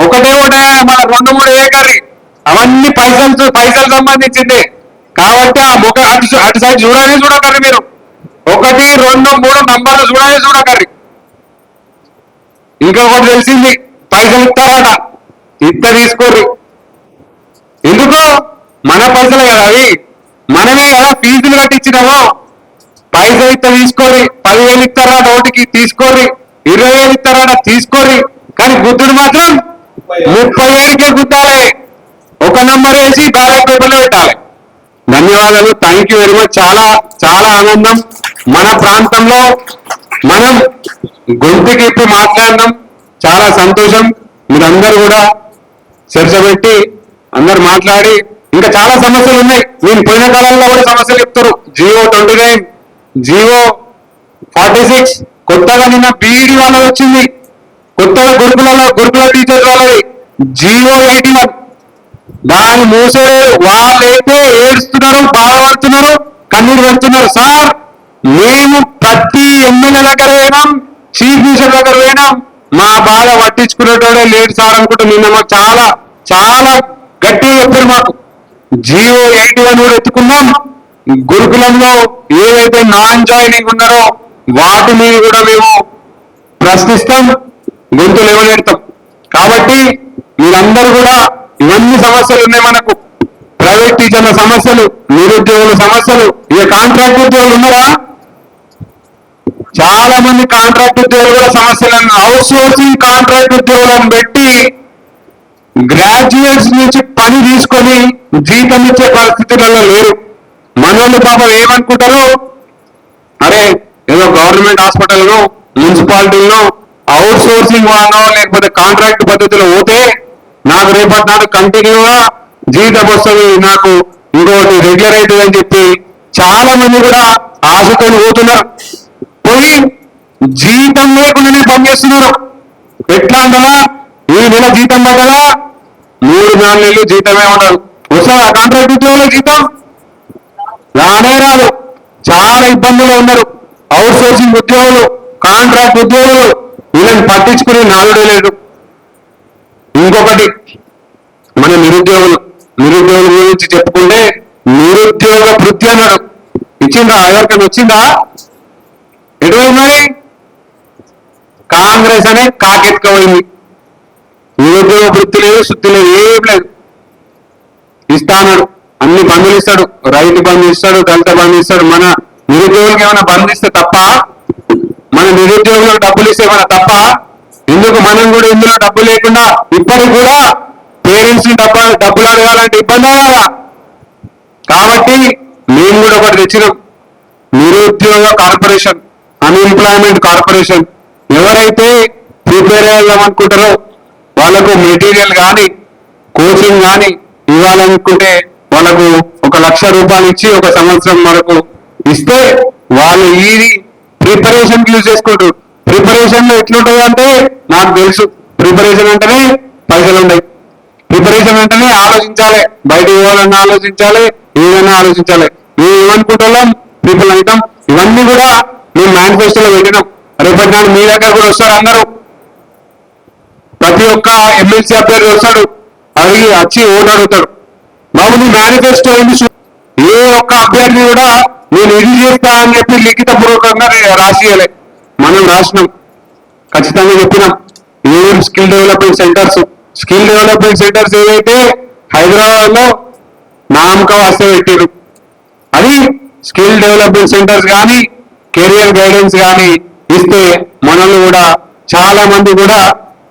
ఒకటే మన 2, 3 ఏకర్రి అవన్నీ పైసలు సంబంధించింది. కాబట్టి ఆ ముఖ అటు సైడ్ చూడకర్రి మీరు. 1, 2, 3 నంబర్లు చూడకర్రి. ఇంకొకటి తెలిసింది, పైసలు ఇస్తారట, తీసుకోర్రి. ఎందుకు, మన పైసలు కదా అవి, మనమే కదా ఫీజులు కట్టించినామో. పైసలు తీసుకోరి, 10,000 ఇస్తారా నోటికి తీసుకోరి, 20,000 ఇస్తారా తీసుకోరి. కానీ గుద్దుడు మాత్రం 37కే గుద్దాలి. 1 నంబర్ వేసి బ్యాలెట్ పేపర్లో పెట్టాలి. ధన్యవాదాలు, థ్యాంక్ యూ వెరీ మచ్. చాలా ఆనందం. మన ప్రాంతంలో మనం గొంతుకి ఇప్పుడు మాట్లాడడం చాలా సంతోషం. మీరందరూ కూడా చర్చ పెట్టి అందరు మాట్లాడి, ఇంకా చాలా సమస్యలు ఉన్నాయి. నేను పోయిన కాలంలో కూడా సమస్యలు చెప్తారు. జియో 29, జియో 46, కొత్తగా నిన్న బీఈడి వాళ్ళది వచ్చింది, కొత్తగా గురుకుల టీచర్స్ వాళ్ళది జియో 81. దాని మూసే వాళ్ళైతే ఏడుస్తున్నారు, బాధపడుతున్నారు, కన్నీరు పెడుతున్నారు. సార్, మేము ప్రతి ఎమ్మెల్యే దగ్గర పోయినాం, చీఫ్ మినిస్టర్ దగ్గర పోయినాం, మా బాధ పట్టించుకునేటోడే లేడు సార్ అనుకుంటూ నిన్న మాకు చాలా గట్టిగా చెప్పారు. మాకు జియో 81 కూడా ఎత్తుకున్నాం. గురుకులంలో ఏవైతే నాన్ జాయినింగ్ ఉన్నారో వాటి మీద కూడా మేము ప్రశ్నిస్తాం, గొంతు లేవనెడతాం. కాబట్టి మీరందరూ కూడా, ఇవన్నీ సమస్యలు ఉన్నాయి మనకు. ప్రైవేట్ టీచర్ల సమస్యలు, నిరుద్యోగుల సమస్యలు, ఇక కాంట్రాక్ట్ ఉద్యోగులు ఉన్నారా, చాలా మంది కాంట్రాక్ట్ ఉద్యోగులు కూడా సమస్యలను, అవుట్ సోర్సింగ్ కాంట్రాక్ట్ ఉద్యోగులను పెట్టి గ్రాడ్యుయేట్స్ నుంచి పని తీసుకొని జీతం ఇచ్చే పరిస్థితులలో లేరు. మనోళ్ళు పాపం ఏమనుకుంటారు, అరే ఏదో గవర్నమెంట్ హాస్పిటల్ను మున్సిపాలిటీలను అవుట్ సోర్సింగ్ వానో లేకపోతే కాంట్రాక్ట్ పద్ధతిలో పోతే నాకు రేపటి నాడు కంటిన్యూగా జీతం వస్తుంది, నాకు ఇంకోటి రెగ్యులర్ అవుతుంది అని చెప్పి చాలా మంది కూడా ఆశతో పోతున్నారు. పోయి జీతం లేకుండానే పనిచేస్తున్నారు. ఎట్లా అంటారా, ఈ నెల జీతం పడ్డా 3-4 నెలలు జీతమే ఉండదు. వస్తుందా కాంట్రాక్ట్ ఉద్యోగుల జీతం? రానే రాదు. చాలా ఇబ్బందులు ఉన్నారు అవుట్ సోర్సింగ్ ఉద్యోగులు, కాంట్రాక్ట్ ఉద్యోగులు. వీళ్ళని పట్టించుకునే నాలుడే లేదు. ఇంకొకటి మన నిరుద్యోగుల గురించి చెప్పుకుంటే నిరుద్యోగ వృత్తి అన్నాడు. ఇచ్చిందా? ఎవరికైనా వచ్చిందా? ఎటువైంది మరి? కాంగ్రెస్ అనే కాకెత్తుకపోయింది. నిరుద్యోగ వృత్తి లేదు, శుద్ధి లేదు, ఏం లేదు. ఇస్తాడు, అన్ని బంధులు ఇస్తాడు. రైతు బంధు ఇస్తాడు, దళిత బంధు ఇస్తాడు. మన నిరుద్యోగులకు ఏమైనా బంధు ఇస్తే తప్ప, మన నిరుద్యోగులకు డబ్బులు ఇస్తే ఏమైనా తప్ప? ఎందుకు మనం కూడా ఇందులో డబ్బు లేకుండా ఇప్పటికి కూడా పేరెంట్స్ ని డబ్బులు అడగాలంటే ఇబ్బంది కదా. కాబట్టి మేము కూడా ఒకటి తెచ్చినాం, నిరుద్యోగ కార్పొరేషన్, అన్ఎంప్లాయ్మెంట్ కార్పొరేషన్. ఎవరైతే ప్రిపేర్ అయ్యామనుకుంటారో వాళ్ళకు మెటీరియల్ కానీ కోచింగ్ కానీ ఇవ్వాలనుకుంటే వాళ్ళకు 1,00,000 రూపాయలు ఇచ్చి 1 సంవత్సరం వరకు ఇస్తే వాళ్ళు ఈ ప్రిపరేషన్ యూజ్ చేసుకుంటారు. ప్రిపరేషన్ లో ఎట్లుంటుంది అంటే నాకు తెలుసు, ప్రిపరేషన్ అంటేనే పైసలు ఉన్నాయి. ప్రిపరేషన్ అంటేనే ఆలోచించాలి, బయటకు పోవాలన్నా ఆలోచించాలి, ఏదైనా ఆలోచించాలి. మేము ఏమనుకుంటున్నాం, ప్రిపేర్ అవుతాం. ఇవన్నీ కూడా మేము మేనిఫెస్టోలో పెట్టినాం. రేపటి నాడు మీ దగ్గర కూడా వస్తారు అందరూ. ప్రతి ఒక్క ఎమ్మెల్సీ అభ్యర్థి వస్తాడు, అడిగి వచ్చి ఓటు అడుగుతాడు. బాబు నీ మేనిఫెస్టో ఏంటి? ఏ ఒక్క అభ్యర్థి కూడా నేను ఇది చేస్తా అని చెప్పి లిఖిత పూర్వకంగా రాసియలే. మనం రాసినాం, ఖచ్చితంగా చెప్పినాం. ఏం స్కిల్ డెవలప్మెంట్ సెంటర్స్ ఏవైతే హైదరాబాద్ లో నామక వాస్తే పెట్టారు, అది స్కిల్ డెవలప్మెంట్ సెంటర్స్ కానీ కెరియర్ గైడెన్స్ కానీ ఇస్తే మనల్ని కూడా చాలా మంది కూడా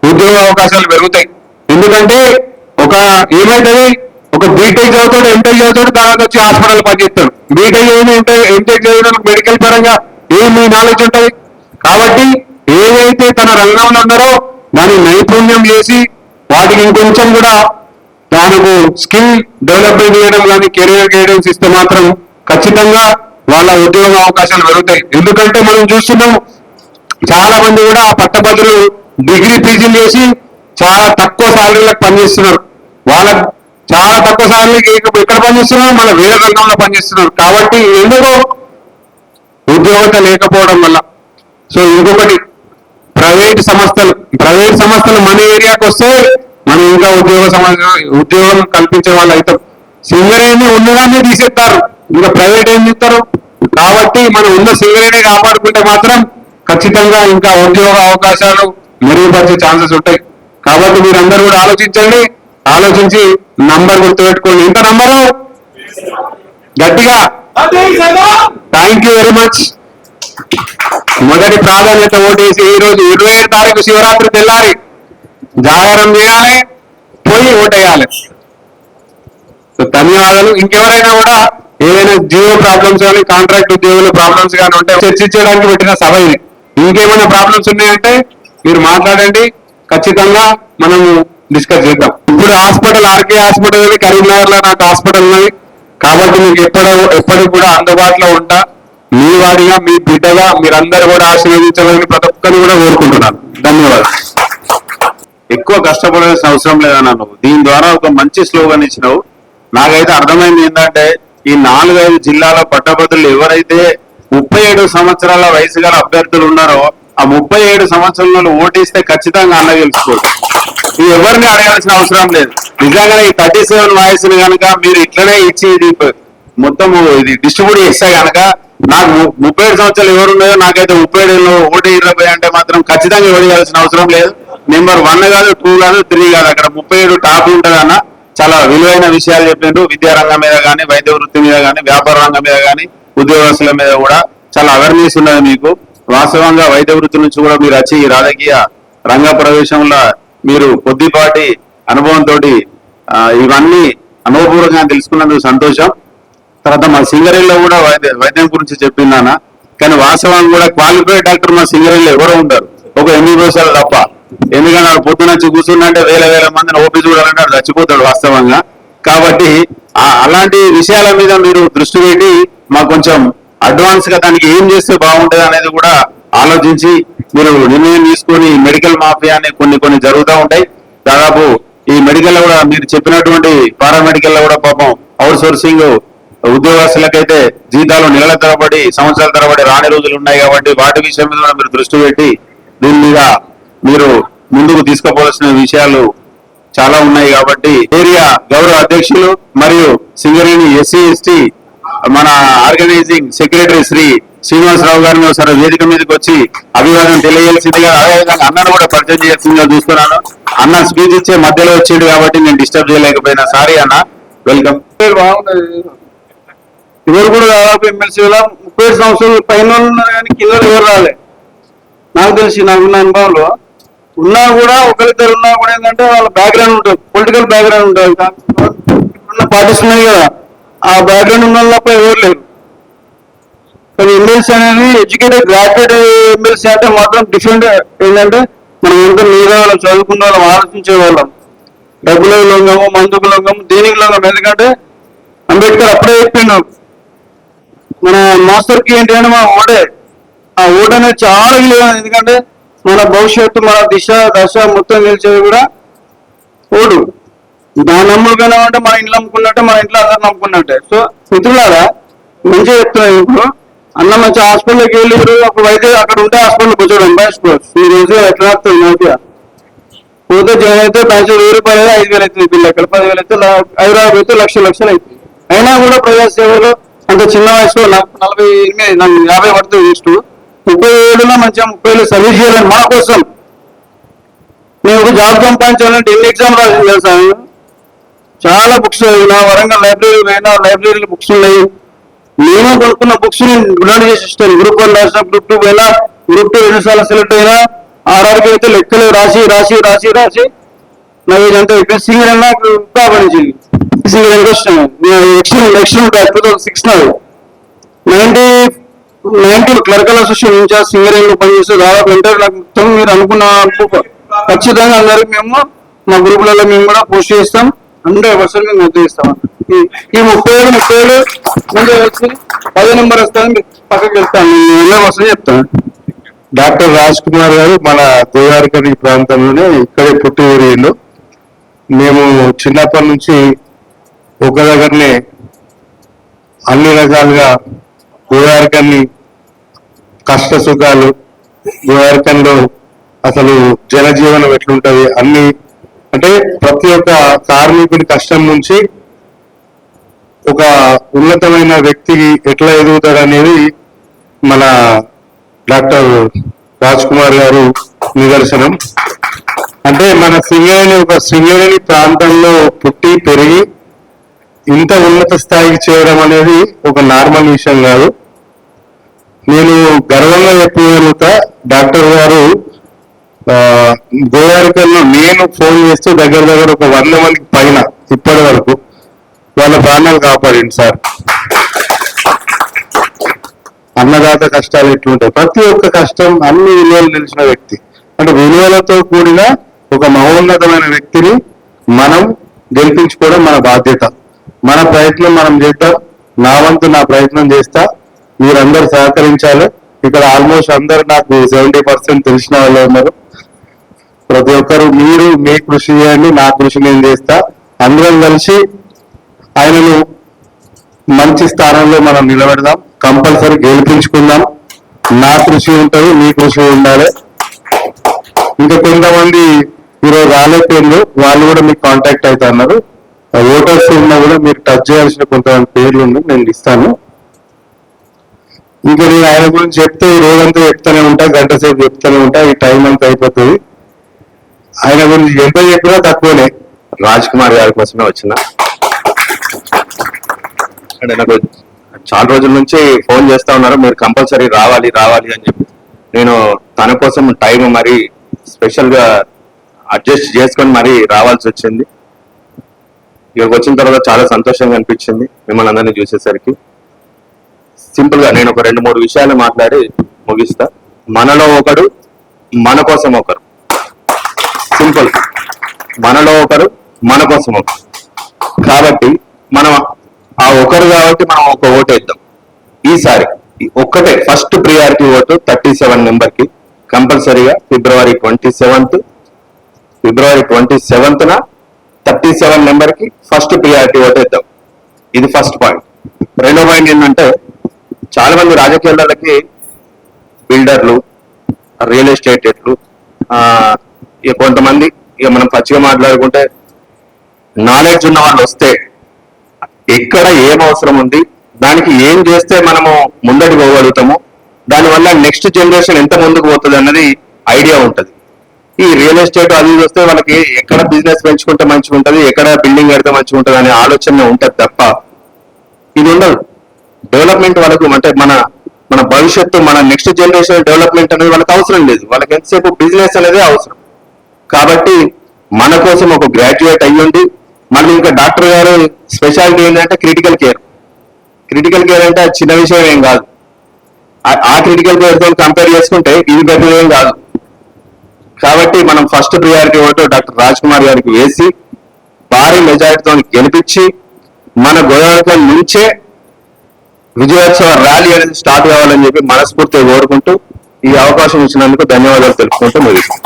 ఉద్యోగ అవకాశాలు పెరుగుతాయి. ఎందుకంటే ఏమైతుంది, ఒక బీటెక్ చదువుతాడు, ఎంటెక్ చదువుతాడు, తర్వాత వచ్చి హాస్పిటల్ పనిచేస్తాడు. బీటెక్ ఎంటెక్ చదివిన మెడికల్ పరంగా ఏమి నాలెడ్జ్ ఉంటుంది. కాబట్టి ఏదైతే తన రంగంలో ఉన్నారో దాన్ని నైపుణ్యం చేసి వాటికి ఇంకొంచెం కూడా దానికి స్కిల్ డెవలప్మెంట్ చేయడం కానీ కెరియర్ గైడెన్స్ ఇస్తే మాత్రం ఖచ్చితంగా వాళ్ళ ఉద్యోగ అవకాశాలు పెరుగుతాయి. ఎందుకంటే మనం చూస్తున్నాం చాలా మంది కూడా పట్టభద్రులు డిగ్రీ పీజీలు చేసి చాలా తక్కువ శాలరీలకు పనిచేస్తున్నారు. వాళ్ళకు చాలా తక్కువ శాలరీకి ఎక్కడ పనిచేస్తున్నారు, మన వేరే రంగంలో పనిచేస్తున్నారు. కాబట్టి ఎందుకు ఉద్యోగత లేకపోవడం వల్ల. సో ఇంకొకటి ప్రైవేట్ సంస్థలు మన ఏరియాకి వస్తే మనం ఇంకా ఉద్యోగం కల్పించే వాళ్ళు అవుతాం. సింగరేణి ఉన్నదాన్ని తీసేస్తారు, ఇంకా ప్రైవేట్ ఏం చేస్తారు. కాబట్టి మనం ఉన్న సింగరేణి కాపాడుకుంటే మాత్రం ఖచ్చితంగా ఇంకా ఉద్యోగ అవకాశాలు మెరుగుపరిచే ఛాన్సెస్ ఉంటాయి. కాబట్టి మీరందరూ కూడా ఆలోచించండి, ఆలోచించి నంబర్ గుర్తుపెట్టుకోండి. ఇంత నంబరు గట్టిగా. Thank you very much. మొదటి ప్రాధాన్యత ఓటేసి ఈ రోజు 27 తారీఖు శివరాత్రి తెల్లారి జాగారం చేయాలి, పోయి ఓటేయాలి. ధన్యవాదాలు. ఇంకెవరైనా కూడా ఏదైనా జియో ప్రాబ్లమ్స్ కానీ కాంట్రాక్ట్ ఉద్యోగుల ప్రాబ్లమ్స్ కానీ ఉంటే చర్చించడానికి పెట్టిన సభ ఇది. ఇంకేమైనా ప్రాబ్లమ్స్ ఉన్నాయంటే మీరు మాట్లాడండి, ఖచ్చితంగా మనము డిస్కస్ చేద్దాం. ఇప్పుడు హాస్పిటల్ ఆర్కే హాస్పిటల్ ఉంది, కరీంనగర్ లో నాకు హాస్పిటల్ ఉన్నది. కాబట్టి మీకు ఎప్పటికి కూడా అందుబాటులో ఉంటా. మీ వాడిగా, మీ బిడ్డగా మీరందరూ కూడా ఆశీర్వదించాలని ప్రతి ఒక్కరిని కూడా కోరుకుంటున్నాను. ధన్యవాదాలు. ఎక్కువ కష్టపడాల్సిన అవసరం లేదన్నా నువ్వు. దీని ద్వారా ఒక మంచి స్లోగన్ ఇచ్చినావు. నాకైతే అర్థమైంది ఏంటంటే ఈ 4-5 జిల్లాల పట్టభద్రులు ఎవరైతే 37 సంవత్సరాల వయసు గల అభ్యర్థులు ఉన్నారో ఆ 37 సంవత్సరాలు ఓటిస్తే ఖచ్చితంగా అన్న గెలుచుకోరు. ఇది ఎవరిని అడగాల్సిన అవసరం లేదు. నిజంగా ఈ 37 వయసుని కనుక మీరు ఇట్లనే ఇచ్చి ఇది మొత్తం ఇది డిస్ట్రిబ్యూట్ చేస్తే కనుక నాకు 37 సంవత్సరాలు ఎవరు ఉన్నాయో నాకైతే 37 ఓటు 20 అంటే మాత్రం ఖచ్చితంగా ఓడియాల్సిన అవసరం లేదు. నెంబర్ 1 కాదు, 2 కాదు, 3 కాదు, అక్కడ 37 టాప్ ఉంటుందన్న. చాలా విలువైన విషయాలు చెప్పిండ్రు. విద్యారంగం మీద కానీ, వైద్య వృత్తి మీద కానీ, వ్యాపార రంగం మీద కానీ, ఉద్యోగస్తుల మీద కూడా చాలా అవేర్నెస్ ఉన్నది మీకు. వాస్తవంగా వైద్య వృత్తి నుంచి కూడా మీరు వచ్చి ఈ రాజకీయ రంగ ప్రవేశంలో మీరు కొద్దిపాటి అనుభవంతో ఇవన్నీ అనుభవపూర్వకంగా తెలుసుకున్నందుకు సంతోషం. తర్వాత మా సింగరేణిలో కూడా వైద్యం గురించి చెప్పిందానా, కానీ వాస్తవం కూడా క్వాలిఫైడ్ డాక్టర్ మా సింగరేణిలో ఎవరో ఉంటారు, ఒక ఎంబీబీఎస్ తప్ప. ఎందుకంటే వాడు పొద్దున వచ్చి కూర్చున్నట్టే వేల మందిని ఓపీ చూడాలంటే వాడు చచ్చిపోతాడు వాస్తవంగా. కాబట్టి అలాంటి విషయాల మీద మీరు దృష్టి పెట్టి మాకు కొంచెం అడ్వాన్స్ గా దానికి ఏం చేస్తే బాగుంటుంది అనేది కూడా ఆలోచించి మీరు నిర్ణయం తీసుకొని, మెడికల్ మాఫియా అనే కొన్ని జరుగుతూ ఉంటాయి. దాదాపు ఈ మెడికల్ లో కూడా మీరు చెప్పినటువంటి పారామెడికల్ లో కూడా పాపం అవుట్ సోర్సింగ్ ఉద్యోగస్తులకైతే జీతాలు నెలల తరబడి, సంవత్సరాల తరబడి రాని రోజులు ఉన్నాయి. కాబట్టి వాటి విషయం మీద మీరు దృష్టి పెట్టి దీని మీద మీరు ముందుకు తీసుకుపోవాల్సిన విషయాలు చాలా ఉన్నాయి. కాబట్టి ఏరియా గౌరవ అధ్యక్షులు మరియు సింగరేణి ఎస్సీ ఎస్టీ మన ఆర్గనైజింగ్ సెక్రటరీ శ్రీ శ్రీనివాసరావు గారిని ఒకసారి వేదిక మీదకి వచ్చి అభివాదం తెలియజేసిందిగా, అదేవిధంగా అన్నను కూడా పరిచయం చేయాల్సిందిగా చూస్తున్నాను. అన్న స్పీచ్ ఇచ్చే మధ్యలో వచ్చాడు కాబట్టి నేను డిస్టర్బ్ చేయలేకపోయినా, సారీ అన్న. వెల్కమ్. బాగుంది. ఎవరు కూడా దాదాపు ఎమ్మెల్సీ 30 సంవత్సరాలు పైన ఉన్నారు, కానీ కింద ఎవరు రాలే. నాకు తెలిసి నాకున్న అనుభవంలో ఉన్నా కూడా ఒకరిద్దరు ఉన్నా కూడా ఏంటంటే వాళ్ళ బ్యాక్గ్రౌండ్ ఉంటుంది, పొలిటికల్ బ్యాక్గ్రౌండ్ ఉంటుంది. ఇప్పుడున్న పార్టీస్ ఉన్నాయి కదా, ఆ బ్యాక్గ్రౌండ్ ఉన్న వాళ్ళపై ఎవరు లేరు. కానీ ఎమ్మెల్సీ అనేది ఎడ్యుకేటెడ్ గ్రాడ్యుయేట్ ఎమ్మెల్సీ అంటే మాత్రం డిఫరెంట్. ఏంటంటే మనం ఎంత మీద వాళ్ళం చదువుకున్న వాళ్ళం, ఆలోచించే వాళ్ళం, డబ్బులకు లొంగము, మందుకు లొంగము, దేనికి లొంగము. ఎందుకంటే అంబేద్కర్ అప్పుడే చెప్పిండు, మన మాస్టర్ కి ఏంటి అంటే మన ఓటే, ఆ ఓటు అనేది చాలా విలువైనది. ఎందుకంటే మన భవిష్యత్తు, మన దిశ దశ మొత్తం నిలిచేది కూడా ఓటు. దాని నమ్ములుగానే ఉంటే మన ఇంట్లో నమ్ముకున్నట్టే, మన ఇంట్లో అందరు నమ్ముకున్నట్టే. సో మిత్రులారా, మంచిగా చెప్తున్నాను. ఇప్పుడు అన్న మంచి హాస్పిటల్కి వెళ్ళి ఒక వైద్యులు అక్కడ ఉంటే హాస్పిటల్ కూర్చోడం బెస్ట్. ఈ రోజు ఎట్లా వస్తుంది మంచిగా పోతే జనం అయితే పెన్షన్ 1000 రూపాయలు 5000 అవుతుంది, బిల్లు ఎక్కడ 10,000 అయితే, హైదరాబాద్ అయితే లక్షలు అవుతుంది. అయినా కూడా ప్రజా సేవలు అంత చిన్న వయసులో, నాకు 48, నాకు 50 పడుతుంది ఇಷ್ಟು 37లో మంచిగా 30 సర్వీస్ చేయాలని మన కోసం. నేను ఒక జాబ్ సంపాదించాలంటే ఎన్ని ఎగ్జామ్ రాసింది తెలుసా? చాలా బుక్స్ చదివినా, వరంగల్ లైబ్రరీ పోయినా, లైబ్రరీలో బుక్స్ ఉన్నాయి. నేను కొనుక్కున్న బుక్స్ డొనేట్ చేసి ఇస్తాను. గ్రూప్ 1 రాసిన, గ్రూప్ 2 పోయినా, గ్రూప్ 2 2 సెలెక్ట్ అయినా, ఆర్ఆర్కి అయితే లెక్కలు రాసి నాకు ఇదంతా సింగర్ నాకు పనిచేయండి. సింగర్ వచ్చిన ఎక్స్టెన్ 2006 నాడు 90 క్లర్కల్ అసోసియేషన్ ఇన్ఛార్జ్ సింగరేణిలో పనిచేస్తే దాదాపు ఇంటర్ నాకు మొత్తం మీరు అనుకున్న ఖచ్చితంగా అందరికి మేము మా గ్రూపులలో మేము కూడా పోస్ట్ చేస్తాం. 100% మేము మద్దతు ఇస్తాం. ఈ 37 ముందు వచ్చి 10 నెంబర్ వస్తాను, పక్కకి వెళ్తాను, 100% చెప్తాను. డాక్టర్ రాజ్ కుమార్ గారు మన గోదావరికని ప్రాంతంలోనే ఇక్కడే పుట్టి ఊరిలో. మేము చిన్నప్పటి నుంచి ఒక దగ్గరనే అన్ని రకాలుగా గోదావరికని కష్ట సుఖాలు, గోదావరికన్లో అసలు జనజీవనం ఎట్లుంటది అన్ని, అంటే ప్రతి ఒక్క కార్మికుడి కష్టం నుంచి ఒక ఉన్నతమైన వ్యక్తికి ఎట్లా ఎదుగుతాడు అనేది మన డాక్టర్ రాజ్ కుమార్ గారు నిదర్శనం. అంటే మన సింగరేణి ప్రాంతంలో పుట్టి పెరిగి ఇంత ఉన్నత స్థాయికి చేయడం అనేది ఒక నార్మల్ విషయం కాదు. నేను గర్వంగా చెప్పగలుగుతా, డాక్టర్ గారు గోదావరికల్లో నేను ఫోన్ చేస్తే దగ్గర ఒక 100 మందికి పైన ఇప్పటి వరకు వాళ్ళ ప్రాణాలు కాపాడింది సార్. అన్నదాత కష్టాలు ఎట్లుంటాయి, ప్రతి ఒక్క కష్టం అన్ని విలువలు నిలిచిన వ్యక్తి. అంటే విలువలతో కూడిన ఒక మహోన్నతమైన వ్యక్తిని మనం గెలిపించుకోవడం మన బాధ్యత. మన ప్రయత్నం మనం చేద్దాం. నా వంతు నా ప్రయత్నం చేస్తా, మీరందరూ సహకరించాలి. ఇక్కడ ఆల్మోస్ట్ అందరు నాకు 70% తెలిసిన వాళ్ళు ఉన్నారు. ప్రతి ఒక్కరు మీరు మీ కృషి చేయండి, నా కృషి నేను చేస్తా. అందరం కలిసి ఆయనను మంచి స్థానంలో మనం నిలబెడదాం. కంపల్సరీ గెలిపించుకుందాం. నా కృషి ఉంటుంది, మీ కృషి ఉండాలి. ఇంకా కొంతమంది ఈరోజు రాలేకపోయింది, వాళ్ళు కూడా మీకు కాంటాక్ట్ అవుతా అన్నారు. ఓటర్స్ ఉన్నా కూడా మీరు టచ్ చేయాల్సిన కొంతమంది పేర్లు ఉన్నాయి, నేను ఇస్తాను. ఇంకా నేను ఆయన గురించి చెప్తే ఈ రోజంతా చెప్తానే ఉంటా, గంట సేపు చెప్తానే ఉంటా, ఈ టైం అంతా అయిపోతుంది. ఆయన గురించి ఎంత చెప్పినా తక్కువనే. రాజ్ కుమార్ గారి కోసమే వచ్చిన. అంటే నాకు చాలా రోజుల నుంచి ఫోన్ చేస్తా ఉన్నారు, మీరు కంపల్సరీ రావాలి అని చెప్పి. నేను తన కోసం టైం మరి స్పెషల్ గా అడ్జస్ట్ చేసుకొని మరీ రావాల్సి వచ్చింది. ఇక్కడికి వచ్చిన తర్వాత చాలా సంతోషంగా అనిపించింది మిమ్మల్ని అందరినీ చూసేసరికి. సింపుల్ గా నేను ఒక 2-3 విషయాలు మాట్లాడి ముగిస్తా. మనలో ఒకడు, మన కోసం ఒకరు. సింపుల్. మనలో ఒకరు, మన కోసం ఒకరు. కాబట్టి మనం ఆ ఒకరు కాబట్టి మనం ఒక ఓటు వేద్దాం. ఈసారి ఒక్కటే ఫస్ట్ ప్రియారిటీ ఓటు 37 నెంబర్కి కంపల్సరీగా ఫిబ్రవరి 27న 37 నెంబర్కి ఫస్ట్ ప్రియారిటీ ఓటు వేద్దాం. ఇది ఫస్ట్ పాయింట్. రెండో పాయింట్ ఏంటంటే చాలా మంది రాజకీయాలకి బిల్డర్లు, రియల్ ఎస్టేట్లు, ఇక కొంతమంది ఇక మనం పచ్చిగా మాట్లాడుకుంటే నాలెడ్జ్ ఉన్న వాళ్ళు వస్తే ఎక్కడ ఏం అవసరం ఉంది, దానికి ఏం చేస్తే మనము ముందడి పోగలుగుతాము, దానివల్ల నెక్స్ట్ జనరేషన్ ఎంత ముందుకు పోతుంది అన్నది ఐడియా ఉంటుంది. ఈ రియల్ ఎస్టేట్ అది వస్తే వాళ్ళకి ఎక్కడ బిజినెస్ పెంచుకుంటే మంచిగా ఉంటుంది, ఎక్కడ బిల్డింగ్ కడితే మంచిగా ఉంటుంది అనే ఆలోచన ఉంటుంది తప్ప ఇది ఉండదు. డెవలప్మెంట్ వాళ్ళకు అంటే మన భవిష్యత్తు, మన నెక్స్ట్ జనరేషన్ డెవలప్మెంట్ అనేది వాళ్ళకి అవసరం లేదు. వాళ్ళకి ఎంతసేపు బిజినెస్ అనేది అవసరం. కాబట్టి మన కోసం ఒక గ్రాడ్యుయేట్ అయ్యుండి మళ్ళీ ఇంకా డాక్టర్ గారు స్పెషాలిటీ ఏంటంటే క్రిటికల్ కేర్. క్రిటికల్ కేర్ అంటే చిన్న విషయం ఏం కాదు. ఆ క్రిటికల్ కేర్ తో కంపేర్ చేసుకుంటే ఇది పెద్దదేం కాదు. కాబట్టి మనం first priority vote doctor Raj Kumar గారికి వేసి భారీ మెజారిటీతో గెలిపించి మన గోదావరి నుంచే విజయోత్సవ ర్యాలీ అనేది స్టార్ట్ కావాలని చెప్పి మనస్ఫూర్తిగా కోరుకుంటూ ఈ అవకాశం ఇచ్చినందుకు ధన్యవాదాలు తెలుపుకుంటూ ముగిస్తాం.